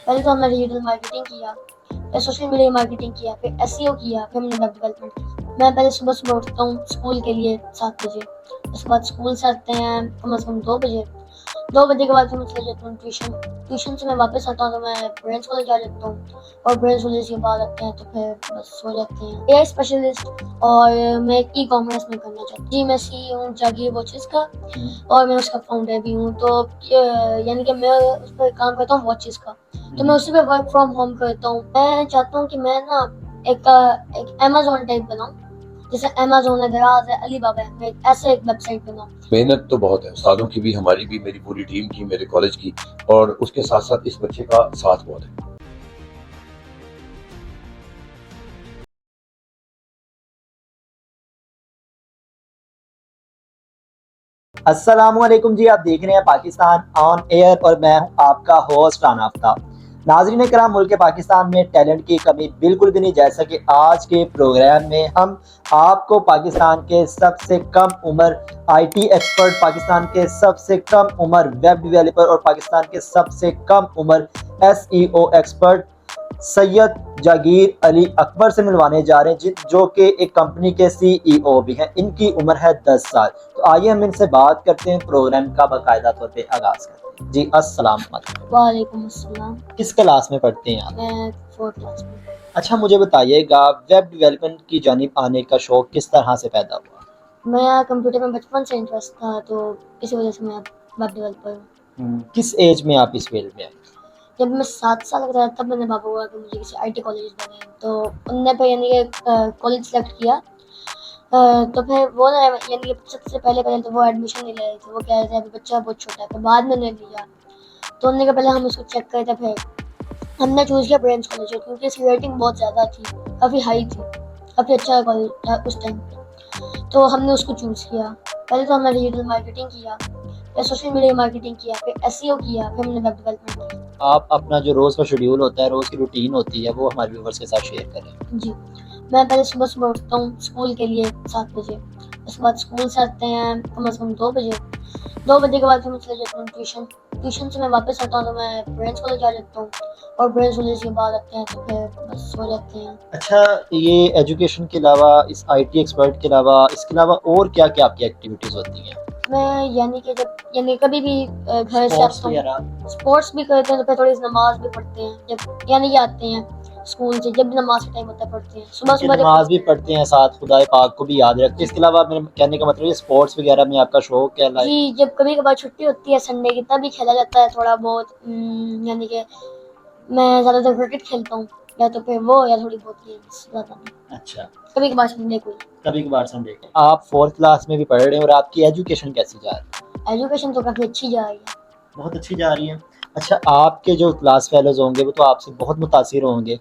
पहले तो हमने डिजिटल मार्केटिंग किया, फिर सोशल मीडिया मार्केटिंग किया, फिर एसईओ किया, फिर हमने वेब डेवलपमेंट की। मैं पहले सुबह-सुबह उठता हूँ स्कूल के लिए 7 बजे, उसके बाद स्कूल से आते हैं कम से कम 2 बजे। 2 बजे के बाद फिर मैं चला जाता हूँ ट्यूशन। ट्यूशन से मैं वापस आता हूँ तो मैं ब्रेंच कॉलेज आ जाता हूँ और ब्रेंच कॉलेज के बाद आते हैं तो फिर बस सो जाते हैं। एआई स्पेशलिस्ट और मैं ई-कॉमर्स में करना चाहती हूँ। जी, मैं सीईओ हूँ जागीर वॉचेस का और मैं उसका फाउंडर भी हूँ। तो यानी कि मैं उस पर काम करता हूँ वॉचेस का, तो मैं उसी पे वर्क फ्रॉम होम करता हूँ। मैं चाहता हूँ कि मैं ना एक अमेज़न टाइप बनाऊँ, जैसे अमेज़न है, दराज़ है, अलीबाबा है, मैं ऐसे एक वेबसाइट बनाऊँ। मेहनत तो बहुत है, उस्तादों की भी, हमारी भी, मेरी पूरी टीम की, मेरे कॉलेज की, और उसके साथ साथ इस बच्चे का साथ बहुत है। अस्सलामुअलैकुम जी, आप देख रहे हैं पाकिस्तान ऑन एयर और मैं हूं आपका होस्ट राना आफ्ताब। नाज़रीन कराम, मुल्क पाकिस्तान में टैलेंट की कमी बिल्कुल भी नहीं, जैसा कि आज के प्रोग्राम में हम आपको पाकिस्तान के सबसे कम उम्र आईटी एक्सपर्ट, पाकिस्तान के सबसे कम उम्र वेब डेवलपर और पाकिस्तान के सबसे कम उम्र एसईओ एक्सपर्ट सैयद जागीर अली अकबर से मिलवाने जा रहे हैं, जो कि एक कंपनी के सीईओ भी हैं। इनकी उम्र है 10 साल। तो आइए हम इनसे बात करते हैं, प्रोग्राम का बाकायदा तौर पे आगाज करते हैं। जी अस्सलाम वालेकुम। वालेकुम अस्सलाम। किस क्लास में पढ़ते हैं आप? मैं 4th क्लास में। अच्छा, मुझे बताइएगा वेब डेवलपमेंट की जानिब आने का शौक किस तरह से पैदा हुआ? मैं कंप्यूटर में बचपन से इंटरेस्ट था, तो इसी वजह से मैं वेब डेवलपर हूँ। किस एज में आप इस फील्ड में आए? जब मैं 7 साल का था तब मैंने पापा को कहा कि मुझे किसी आईटी कॉलेज में जाना है, तो उनने फिर यानी कि कॉलेज सेलेक्ट किया। तो फिर वो ना यानी कि सबसे पहले पहले तो वो एडमिशन नहीं ले रहे थे, वो कह रहे थे अभी बच्चा बहुत छोटा है, फिर बाद में उन्होंने लिया। तो उन्होंने कहा पहले हम उसको चेक करते हैं, फिर हमने चूज़ किया ब्रेंच कॉलेज क्योंकि इसकी रेटिंग बहुत ज़्यादा थी, काफ़ी हाई थी, काफ़ी अच्छा कॉलेज था उस टाइम पे। तो हमने उसको चूज़ किया। पहले तो हमने डिजिटल मार्केटिंग किया, फिर सोशल मीडिया मार्केटिंग किया, फिर एसईओ किया, फिर हमने वेब डेवलपमेंट किया। आप अपना जो रोज़ का शेड्यूल होता है, रोज़ की रूटीन होती है, वो हमारे व्यूअर्स के साथ शेयर करें। जी, मैं पहले सुबह-सुबह उठता हूँ स्कूल के लिए 7 बजे, उसके बाद स्कूल से आते हैं कम से कम 2 बजे। 2 बजे के बाद फिर मैं चला जाता हूँ ट्यूशन। ट्यूशन से मैं वापस आता हूँ तो मैं ब्रेंच कॉलेज आ जाता हूँ और ब्रेंच कॉलेज के बाद आते हैं तो फिर बस सो जाते हैं। अच्छा, ये एजुकेशन के अलावा, इस आईटी एक्सपर्ट के अलावा, इसके अलावा और क्या-क्या आपकी एक्टिविटीज़ होती हैं? मैं यानी कि जब यानी कभी भी घर से स्पोर्ट्स आता हूँ, वगैरह? स्पोर्ट्स भी करते हैं तो फिर थोड़ी सी नमाज भी पढ़ते हैं, जब यानी कि आते हैं स्कूल से, जब भी नमाज का टाइम होता है पढ़ते हैं सुबह कि सुबह नमाज भी पढ़ते हैं, साथ खुदाए पाक को भी याद रखते हैं। इसके अलावा मेरे कहने का मतलब ये स्पोर्ट्स वगैरह में आपका शौक है? लाइक जी, जब कभी कभार छुट्टी होती है संडे की तभी खेला जाता है थोड़ा बहुत। यानी कि मैं ज़्यादातर क्रिकेट खेलता हूँ, या तो फिर वो या थोड़ी बहुत गेम्स, ज़्यादा नहीं। अच्छा, कभी कभार संडे को। कभी कभार संडे को। आप 4th क्लास में भी पढ़ रहे हैं और आपकी एजुकेशन कैसी जा रही है? एजुकेशन तो काफ़ी अच्छी जा रही है। बहुत अच्छी जा रही है। अच्छा, आपके जो क्लास फेलोज़ होंगे वो तो आपसे बहुत मुतासिर होंगे।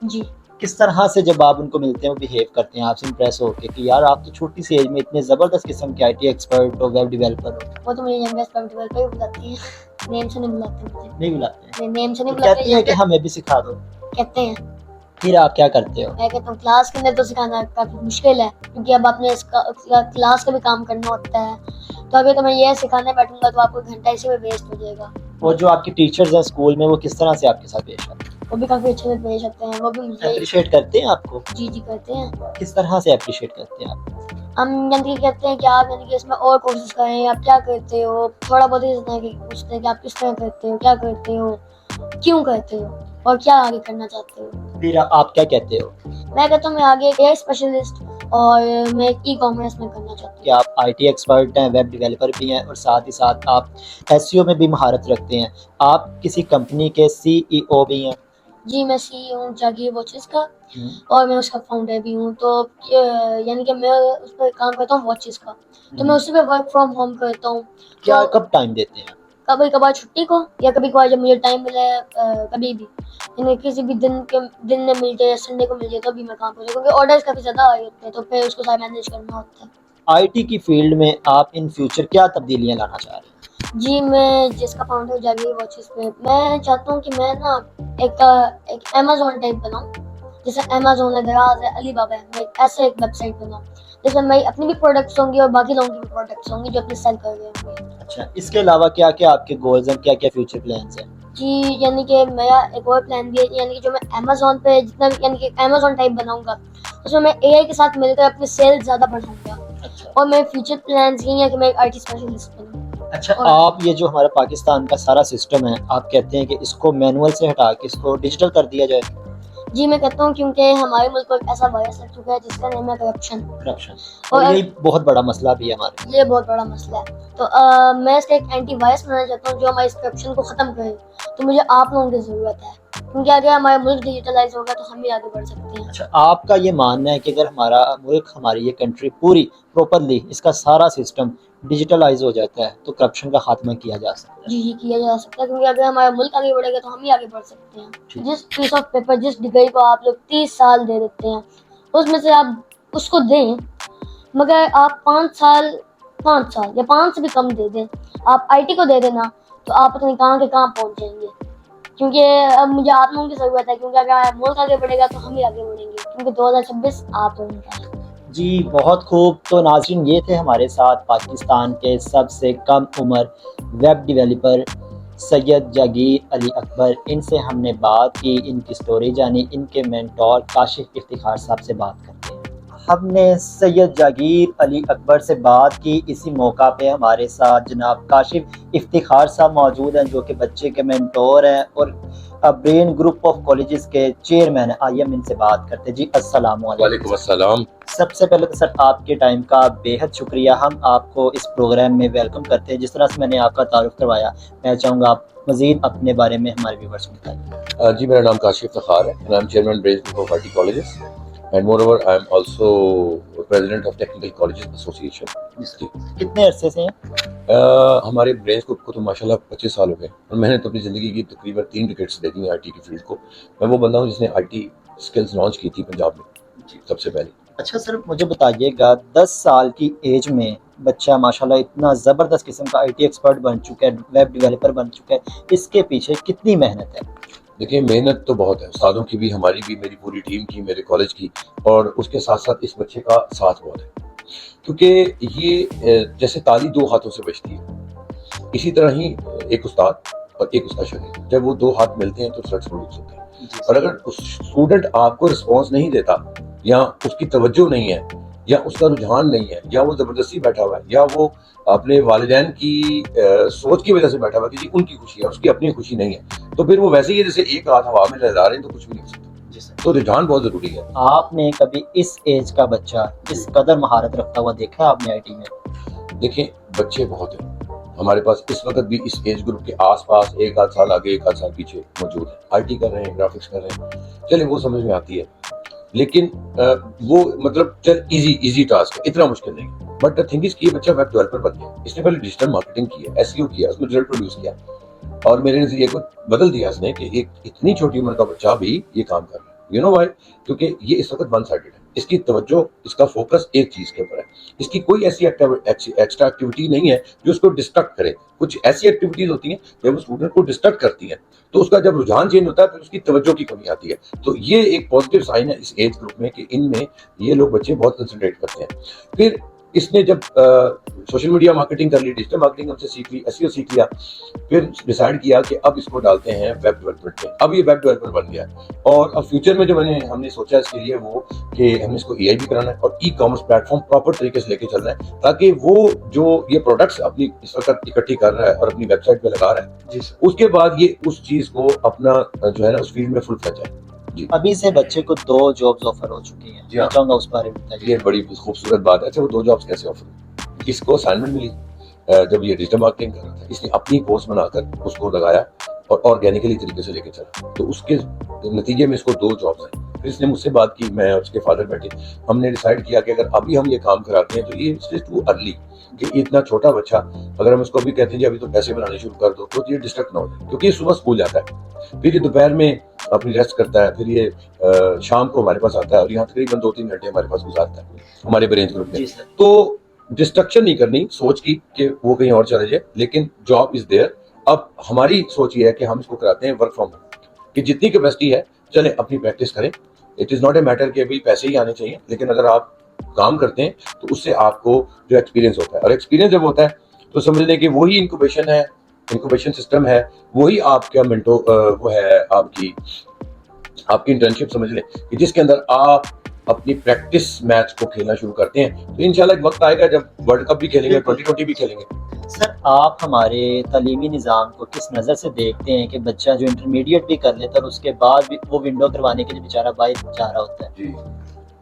जी, किस तरह से जब आप उनको मिलते हैं वो बिहेव करते हैं आपसे इम्प्रेस होके कि यार आप तो छोटी सी एज में इतने ज़बरदस्त किस्म के आईटी एक्सपर्ट हो, वेब डेवलपर हो? वो तो मुझे यंगेस्ट वेब डेवलपर ही बुलाती हैं, नेम से नहीं बुलाते मुझे। नहीं बुलाते हैं? नहीं, नेम से नहीं तो बुलाते, कहती हैं कि हमें भी सिखा दो। कहते हैं। फिर आप क्या करते हो? मैं कहता हूँ क्लास के अंदर तो सिखाना काफ़ी मुश्किल है, क्योंकि अब आपने इसका क्लास का भी काम करना होता है। तो अगर तो मैं ये सिखाने बैठूंगा तो आपको घंटा इसी में वेस्ट हो जाएगा। और जो आपके टीचर्स हैं स्कूल में, वो किस तरह से आपके साथ पेश आते हैं? वो भी काफ़ी अच्छे से पेश आते हैं, वो भी मुझे एप्रिशिएट करते हैं आपको? जी जी करते हैं। किस तरह से एप्रिशिएट करते हैं आप? हम यानी कि कहते हैं कि आप यानी कि इसमें और कोशिश करें, आप क्या करते हो, थोड़ा बहुत ही इस तरह की पूछते हैं कि आप किस तरह करते हो, क्या करते हो, क्यों करते हो और क्या आगे करना चाहते हो। फिर आप क्या कहते हो? मैं कहता हूँ मैं आगे एआई स्पेशलिस्ट और मैं ई कॉमर्स में करना चाहती कि आप आईटी एक्सपर्ट हैं, वेब डेवलपर भी हैं और साथ ही साथ आप एसईओ में भी महारत रखते हैं। आप किसी कंपनी के सीईओ भी हैं। हूँ। जी, मैं सीईओ हूँ जागीर वॉचेस का और मैं उसका फाउंडर भी हूँ। तो यानी कि मैं उस पर काम करता हूँ वॉचेस का, तो मैं उसी पे वर्क फ्रॉम होम करता हूँ। क्या तो कब टाइम देते हैं? कभी कभार छुट्टी को या कभी कभार जब मुझे टाइम मिले, कभी भी यानी किसी भी दिन में मिल जाए, संडे को मिल जाए तो भी मैं काम करता हूँ, क्योंकि ऑर्डर्स काफ़ी ज़्यादा आए होते हैं तो फिर उसको सारा मैनेज करना होता है। आईटी की फील्ड में आप इन फ्यूचर क्या तब्दीलियां लाना चाह रहे हैं? जी, मैं जिसका फाउंडर जागीर वॉचेस पे, मैं चाहता हूँ कि मैं ना एक अमेज़न टाइप बनाऊँ, जैसे अमेज़न है, दराज़ है, अलीबाबा है, मैं ऐसे एक वेबसाइट बनाऊँ, जिसमें मेरी अपनी भी प्रोडक्ट्स होंगी और बाकी लोगों की भी प्रोडक्ट्स होंगी जो अपने सेल कर रहे होंगे। अच्छा, इसके अलावा क्या क्या आपके गोल्स हैं, क्या क्या फ्यूचर प्लान्स हैं? जी, यानी कि मेरा एक और प्लान भी है, यानी कि जो मैं अमेज़न पे जितना भी यानी कि अमेज़न टाइप बनाऊँगा, उसमें मैं एआई के साथ मिलकर अपनी सेल ज़्यादा बढ़ाऊँगा। अच्छा और मेरे फ्यूचर प्लान्स यही है कि मैं एक आईटी स्पेशलिस्ट बनूँ। अच्छा, और आप ये जो हमारा पाकिस्तान का सारा सिस्टम है, आप कहते हैं कि इसको मैनुअल से हटा के इसको डिजिटल कर दिया जाए? जी, मैं कहता हूँ क्योंकि हमारे मुल्क को एक ऐसा वायरस लग चुका है जिसका नाम है करप्शन। करप्शन, और और यही बहुत बड़ा मसला भी है हमारे। ये बहुत बड़ा मसला है। तो मैं इसका एक एंटी वायरस बनाना चाहता हूँ जो हमारे इस करप्शन को ख़त्म करे। तो मुझे आप लोगों की ज़रूरत है, क्योंकि अगर हमारा मुल्क डिजिटलाइज होगा तो हम भी आगे बढ़ सकते हैं। अच्छा, आपका ये मानना है कि अगर हमारा मुल्क, हमारी ये कंट्री पूरी प्रॉपरली इसका सारा सिस्टम डिजिटलाइज हो जाता है तो करप्शन का खात्मा किया जा सकता है? जी, जी किया जा सकता है, क्योंकि अगर हमारा मुल्क आगे बढ़ेगा तो हम ही आगे बढ़ सकते हैं। ठीक। जिस पीस ऑफ पेपर, जिस डिग्री को आप लोग 30 साल दे देते हैं, उसमें से आप उसको दें, मगर आप 5 साल या 5 से भी कम दे दें, आप आईटी को दे देना, तो आप पता नहीं कहाँ के कहाँ पहुँच जाएंगे। क्योंकि अब मुझे आप लोगों की ज़रूरत है, क्योंकि अगर हमारा मुल्क आगे बढ़ेगा तो हम ही आगे बढ़ेंगे, क्योंकि 2026 आप लोगों का है। जी, बहुत खूब। तो नाज़रीन, ये थे हमारे साथ पाकिस्तान के सबसे कम उम्र वेब डेवलपर सैयद जागीर अली अकबर। इनसे हमने बात की, इनकी स्टोरी जानी, इनके मेंटोर काशिफ इफ्तिखार साहब से बात करते हैं। हमने सैयद जागीर अली अकबर से बात की। इसी मौका पे हमारे साथ जनाब काशिफ इफ्तिखार साहब मौजूद हैं, जो कि बच्चे के मेंटोर हैं और ब्रेन ग्रुप ऑफ कॉलेजेस के चेयरमैन हैं। आइए हम इनसे बात करते हैं। जी, अस्सलाम वालेकुम अस्सलाम। सबसे पहले तो सर, आपके टाइम का बेहद शुक्रिया। हम आपको इस प्रोग्राम में वेलकम करते हैं। जिस तरह से मैंने आपका तारुफ करवाया, मैं चाहूँगा आप मज़ीद अपने बारे में हमारे व्यूअर्स को बताइए। जी, मेरा नाम काशिफ इफ्तिखार है and I'm chairman brain group of IT colleges and moreover I am also president of Technical Colleges Association. जी। कितने अरसे से हैं? हमारे ब्रेन ग्रुप को तो माशाल्लाह 25 साल हो गए और मैंने तो अपनी ज़िंदगी की तकरीबन 3 डिकेड्स दे दी हैं आईटी की फील्ड को। मैं वो बंदा हूँ जिसने आईटी स्किल्स लॉन्च की थी पंजाब में सबसे पहले। अच्छा सर, मुझे बताइएगा, 10 साल की एज में बच्चा माशाल्लाह इतना ज़बरदस्त किस्म का आईटी एक्सपर्ट बन चुका है, वेब डेवलपर बन चुका है, इसके पीछे कितनी मेहनत है? देखिए, मेहनत तो बहुत है, उस्तादों की भी, हमारी भी, मेरी पूरी टीम की, मेरे कॉलेज की, और उसके साथ साथ इस बच्चे का साथ बहुत है, क्योंकि ये जैसे ताली 2 हाथों से बजती है, इसी तरह ही एक उस्ताद और एक उसका शागिर्द, जब वो 2 हाथ मिलते हैं तो रिजल्ट प्रोड्यूस होते हैं। और अगर उस स्टूडेंट आपको रिस्पॉन्स नहीं देता, या उसकी तवज्जो नहीं है, या उसका रुझान नहीं है, या वो ज़बरदस्ती बैठा हुआ है, या वो अपने वालिदैन की सोच की वजह से बैठा हुआ है कि जी उनकी खुशी है, उसकी अपनी खुशी नहीं है, तो फिर वो वैसे ही जैसे एक हाथ हवा में लहरा रहे हैं तो कुछ भी नहीं हो सकता। तो रुझान बहुत ज़रूरी है। आपने कभी इस एज का बच्चा इस कदर महारत रखता हुआ देखा है आपने आईटी में? देखिए, बच्चे बहुत हैं हमारे पास इस वक्त भी, इस एज ग्रुप के आसपास, 1 आध साल आगे 1 आध साल पीछे मौजूद है, आईटी कर रहे हैं, ग्राफिक्स कर रहे हैं, चलिए वो समझ में आती है, लेकिन वो मतलब चल इजी टास्क है, इतना मुश्किल नहीं। बट द थिंग इज कि ये बच्चा वेब डेवलपर बन गया, इसने पहले डिजिटल मार्केटिंग की है, एसईओ किया, उसमें रिजल्ट प्रोड्यूस किया, और मेरे नजरिए को बदल दिया इसने कि एक इतनी छोटी उम्र का बच्चा भी ये काम कर रहा है। You know why? क्योंकि ये इस वक्त वन साइडेड है, इसकी तवज्जो, इसका फोकस एक चीज के ऊपर है, इसकी कोई ऐसी एक्स्ट्रा एक्टिविटी नहीं है जो उसको डिस्ट्रैक्ट करे। कुछ ऐसी एक्टिविटीज होती हैं जब वो स्टूडेंट को डिस्ट्रैक्ट करती हैं, तो उसका जब रुझान चेंज होता है फिर उसकी तवज्जो की कमी आती है। तो ये एक पॉजिटिव साइन है इस एज ग्रुप में कि इनमें ये लोग बच्चे बहुत कंसंट्रेट करते हैं। फिर इसने जब सोशल मीडिया मार्केटिंग कर ली, डिजिटल मार्केटिंग हमसे सीख ली, एसईओ सीख लिया, फिर डिसाइड किया कि अब इसको डालते हैं वेब डेवलपमेंट में। अब ये वेब डेवलपर बन गया, और अब फ्यूचर में जो हमने सोचा इसके लिए वो कि हमने इसको एआई भी कराना है और ई कॉमर्स प्लेटफॉर्म प्रॉपर तरीके से लेके चल रहा है, ताकि वो जो ये प्रोडक्ट्स अपनी इस वक्त इकट्ठी कर रहा है और अपनी वेबसाइट पे लगा रहा है, उसके बाद ये उस चीज को अपना जो है ना उस फील्ड में फुल फ्लेज है। अभी से बच्चे को 2 जॉब्स ऑफर हो चुकी हैं, मैं चाहूंगा उस बारे में बताइए। ये बड़ी खूबसूरत बात है। अच्छा, वो 2 जॉब्स कैसे ऑफर हुई? इसको असाइनमेंट मिली जब ये डिजिटल मार्केटिंग कर रहा था, इसने अपनी कोर्स बनाकर उसको लगाया और ऑर्गेनिकली तरीके से लेके चला, तो उसके नतीजे में इसको 2 जॉब्स आई। फिर इसने मुझसे बात की, मैं और उसके फादर बैठे, हमने डिसाइड किया कि अगर अभी हम ये काम कराते हैं तो ये इट्स टू अर्ली, कि इतना छोटा बच्चा अगर हम इसको अभी कहते हैं अभी तो पैसे बनाने शुरू कर दो, तो ये डिस्ट्रैक्ट ना हो जाए, क्योंकि ये सुबह स्कूल जाता है, फिर ये दोपहर में अपनी रेस्ट करता है, फिर ये शाम को हमारे पास आता है और यहाँ तकरीबन 2-3 घंटे हमारे पास गुजारता है हमारे ब्रेन ग्रुप में। तो डिस्ट्रक्शन नहीं करनी सोच की कि वो कहीं और चले जाए, लेकिन जॉब इज देयर। अब हमारी सोच ये है कि हम इसको कराते हैं वर्क फ्रॉम होम, कि जितनी कैपेसिटी है चले अपनी प्रैक्टिस करें। It is not a matter कि अभी पैसे ही आने चाहिए, लेकिन अगर आप काम करते हैं तो उससे आपको जो एक्सपीरियंस होता है, और एक्सपीरियंस जब होता है तो समझ लें कि वही इंक्यूबेशन है इंक्यूबेशन सिस्टम है, वही आपका मेंटो वो है आपकी इंटर्नशिप समझ लें कि जिसके अंदर आप अपनी प्रैक्टिस मैच को खेलना शुरू करते हैं। तो इंशाल्लाह एक वक्त आएगा जब वर्ल्ड कप भी खेलेंगे, 2020 भी खेलेंगे। सर, आप हमारे तालीमी निज़ाम को किस नज़र से देखते हैं कि बच्चा जो इंटरमीडिएट भी कर लेता है और उसके बाद भी वो विंडो करवाने के लिए बेचारा बाहर जा रहा होता है? जी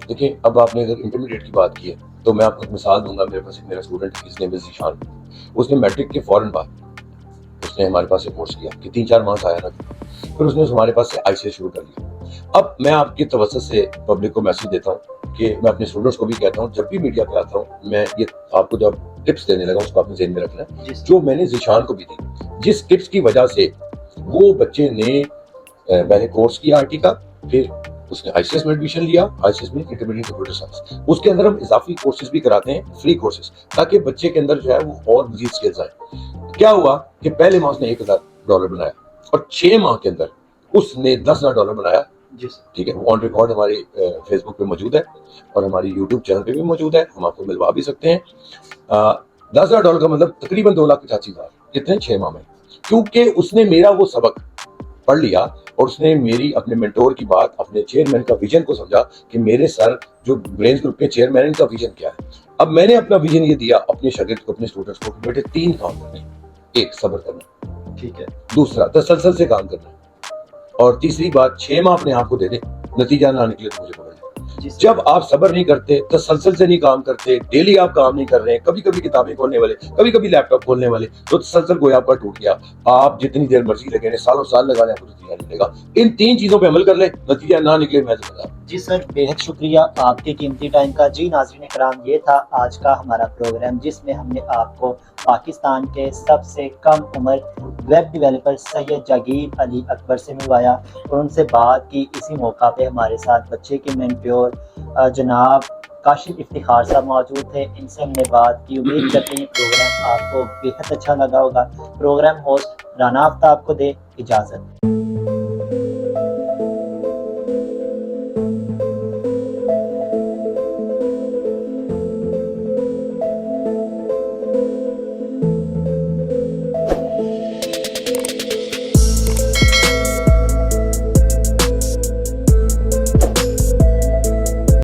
देखिए, अब आपने अगर इंटरमीडिएट की बात की है तो मैं आपको एक मिसाल दूंगा। मेरे पास एक मेरा स्टूडेंट है, इसने ज़ीशान, उसने मैट्रिक के फौरन बाद उसने हमारे पास से कोर्स किया कि 3-4 मार्क्स आया ना, फिर उसने हमारे पास से आईसीएस शुरू कर लिया। अब मैं आपकी तवज्जो से पब्लिक को मैसेज देता हूँ कि मैं अपने स्टूडेंट्स को भी कहता हूँ, जब भी मीडिया पे आता हूँ मैं ये आपको जब टिप्स देने लगा उसको आपने ज़हन में रखना है, जो मैंने ज़ीशान को भी दी, जिस टिप्स की वजह से वो बच्चे ने पहले कोर्स किया आईटी का, फिर उसने आईसीएस में एडमिशन लिया, आईसीएस में इंटरमीडिएट कंप्यूटर साइंस, उसके अंदर हम इजाफी कोर्सेज भी कराते हैं, फ्री कोर्सेज, ताकि बच्चे के अंदर जो है वो और मजीद स्किल्स आए। क्या हुआ कि पहले माह उसने $1000 बनाया और 6 माह के अंदर उसने $10,000 बनाया। ठीक है, वो ऑन रिकॉर्ड हमारी फेसबुक पे मौजूद है और हमारी यूट्यूब चैनल पे भी मौजूद है, हम आपको मिलवा भी सकते हैं। $10,000 का मतलब तकरीबन 2,85,000, कितने 6 माह में, क्योंकि उसने मेरा वो सबक पढ़ लिया और उसने मेरी अपने मेंटोर की बात, अपने चेयरमैन का विजन को समझा कि मेरे सर जो ब्रेन्स ग्रुप के चेयरमैन है, इनका विजन क्या है। अब मैंने अपना विजन ये दिया अपने शागिर्द को, अपने स्टूडेंट्स को, बेटे 3 काम करने, एक सब्र करना, ठीक है, दूसरा तसलसल से काम करना, और तीसरी बात 6 माह अपने आप को दे दे, नतीजा ना निकले तो मुझे पकड़ ले। जब आप सब्र नहीं करते, तसलसल से नहीं काम करते, डेली आप काम नहीं कर रहे हैं, कभी कभी किताबें खोलने वाले, कभी कभी लैपटॉप खोलने वाले, तो तसलसल कोई आपका टूट गया। आप जितनी देर मर्जी लगे रहे, सालों साल लगा लें, आपको नतीजा नहीं मिलेगा। इन 3 चीजों पे अमल कर ले, नतीजा ना निकले मैं जिम्मेदार। जी सर, बेहद शुक्रिया आपके कीमती टाइम का। जी नाज़रीन कराम, ये था आज का हमारा प्रोग्राम जिसमें हमने आपको पाकिस्तान के सबसे कम उम्र वेब डेवलपर सैयद जागीर अली अकबर से मिलवाया और उनसे बात की। इसी मौका पे हमारे साथ बच्चे के मेंटोर जनाब काशिफ इफ्तिखार साहब मौजूद थे, इनसे हमने बात की। उम्मीद करते हैं प्रोग्राम आपको बेहद अच्छा लगा होगा। प्रोग्राम होस्ट राना आफ्ताब को दे इजाज़त।